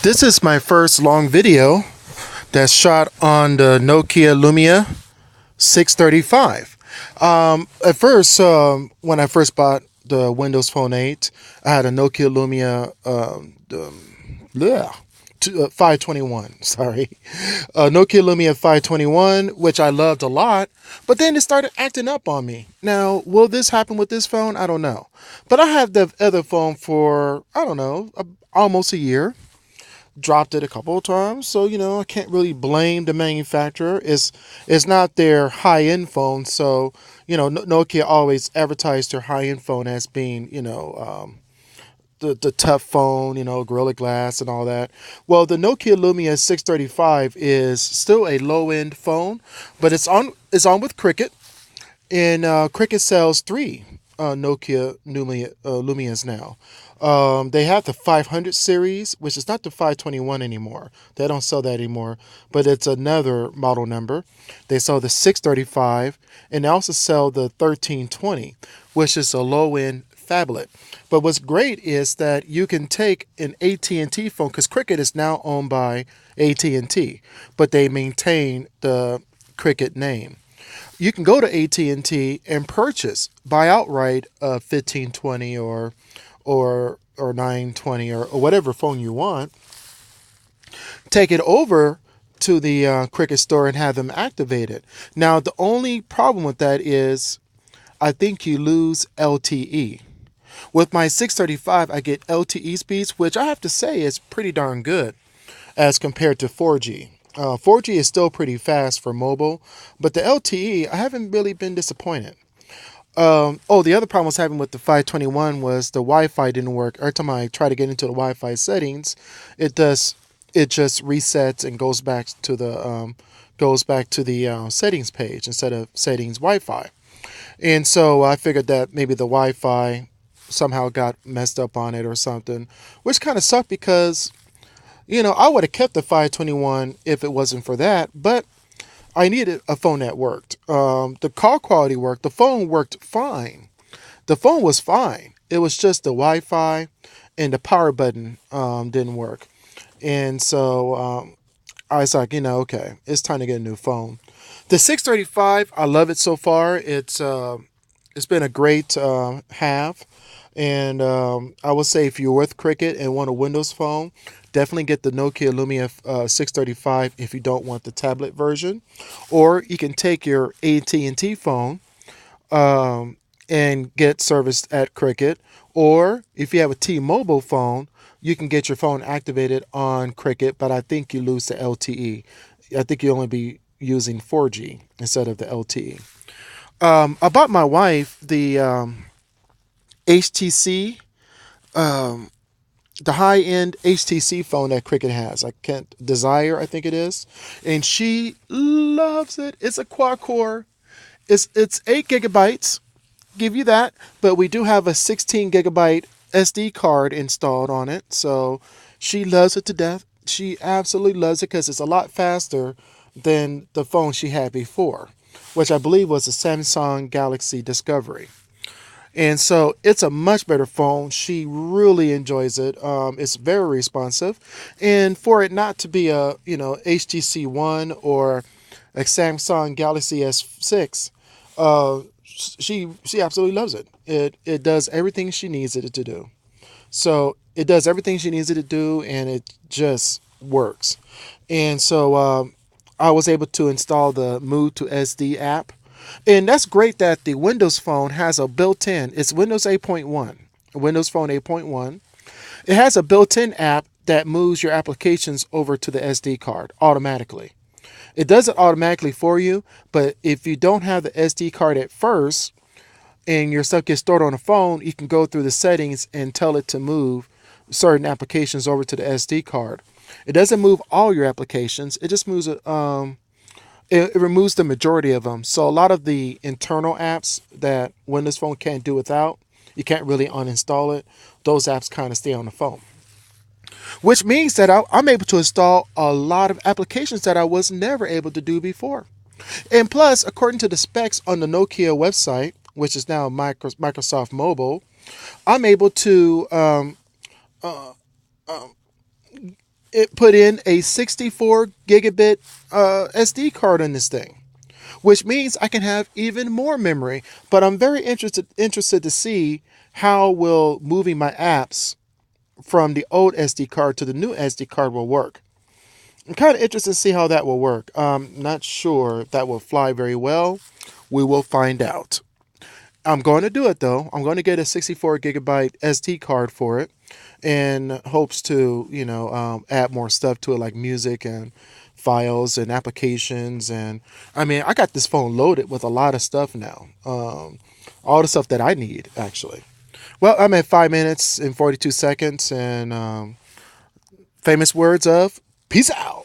This is my first long video that's shot on the Nokia Lumia 635. At first, when I first bought the Windows Phone 8, I had a Nokia Lumia bleh, 521. Sorry, Nokia Lumia 521, which I loved a lot. But then it started acting up on me. Now, will this happen with this phone? I don't know. But I have the other phone for I don't know, almost a year. Dropped it a couple of times, so I can't really blame the manufacturer. It's not their high-end phone, so Nokia always advertised their high-end phone as being the tough phone, Gorilla Glass and all that. Well, the Nokia Lumia 635 is still a low-end phone, but it's on with Cricket, and Cricket sells three Nokia Lumias now. They have the 500 series, which is not the 521 anymore. They don't sell that anymore, but it's another model number. They sell the 635, and they also sell the 1320, which is a low-end phablet. But what's great is that you can take an AT&T phone, because Cricket is now owned by AT&T, but they maintain the Cricket name. You can go to AT&T and buy outright a 1520 or 920 or whatever phone you want. Take it over to the Cricket store and have them activate it. Now, the only problem with that is I think you lose LTE. With my 635, I get LTE speeds, which I have to say is pretty darn good as compared to 4G. 4G is still pretty fast for mobile, but the LTE, I haven't really been disappointed. The other problem I was having with the 521 was the Wi-Fi didn't work. Every time I try to get into the Wi-Fi settings, it just resets and goes back to the settings page instead of settings Wi-Fi. And so I figured that maybe the Wi-Fi somehow got messed up on it or something, which kind of sucked because I would have kept the 521 if it wasn't for that, but I needed a phone that worked. The call quality worked. The phone worked fine. The phone was fine. It was just the Wi-Fi and the power button didn't work. And so I was like, okay, it's time to get a new phone. The 635, I love it so far. It's been a great have. And I would say if you're with Cricket and want a Windows phone, definitely get the Nokia Lumia 635 if you don't want the tablet version. Or you can take your AT&T phone and get serviced at Cricket. Or if you have a T-Mobile phone, you can get your phone activated on Cricket, but I think you lose the LTE. I think you only be using 4G instead of the LTE. I bought my wife the HTC, the high-end HTC phone that Cricket has. I can't Desire, I think it is, and she loves it. It's a quad-core. It's 8 GB. Give you that, but we do have a 16 GB SD card installed on it, so she loves it to death. She absolutely loves it because it's a lot faster than the phone she had before, which I believe was a Samsung Galaxy Discovery. And so it's a much better phone. She really enjoys it. It's very responsive. And for it not to be a, HTC One or a Samsung Galaxy S6, she absolutely loves it. It does everything she needs it to do. So it does everything she needs it to do, and it just works. And so I was able to install the Move to SD app. And that's great that the Windows Phone has a built-in, it's Windows 8.1, Windows Phone 8.1. It has a built-in app that moves your applications over to the SD card automatically. It does it automatically for you, but if you don't have the SD card at first and your stuff gets stored on the phone, you can go through the settings and tell it to move certain applications over to the SD card. It doesn't move all your applications. It just moves it removes the majority of them. So a lot of the internal apps that Windows Phone can't do without, you can't really uninstall it. Those apps kind of stay on the phone, which means that I'm able to install a lot of applications that I was never able to do before. And plus, according to the specs on the Nokia website, which is now Microsoft Mobile, I'm able to it put in a 64 gigabit SD card in this thing, which means I can have even more memory. But I'm very interested to see how will moving my apps from the old SD card to the new SD card will work. I'm kind of interested to see how that will work. Not sure if that will fly very well. We will find out. I'm going to do it though. I'm going to get a 64 gigabyte SD card for it, in hopes to add more stuff to it, like music and files and applications. And I mean, I got this phone loaded with a lot of stuff now. All the stuff that I need actually. Well, I'm at 5 minutes and 42 seconds, and famous words of peace out.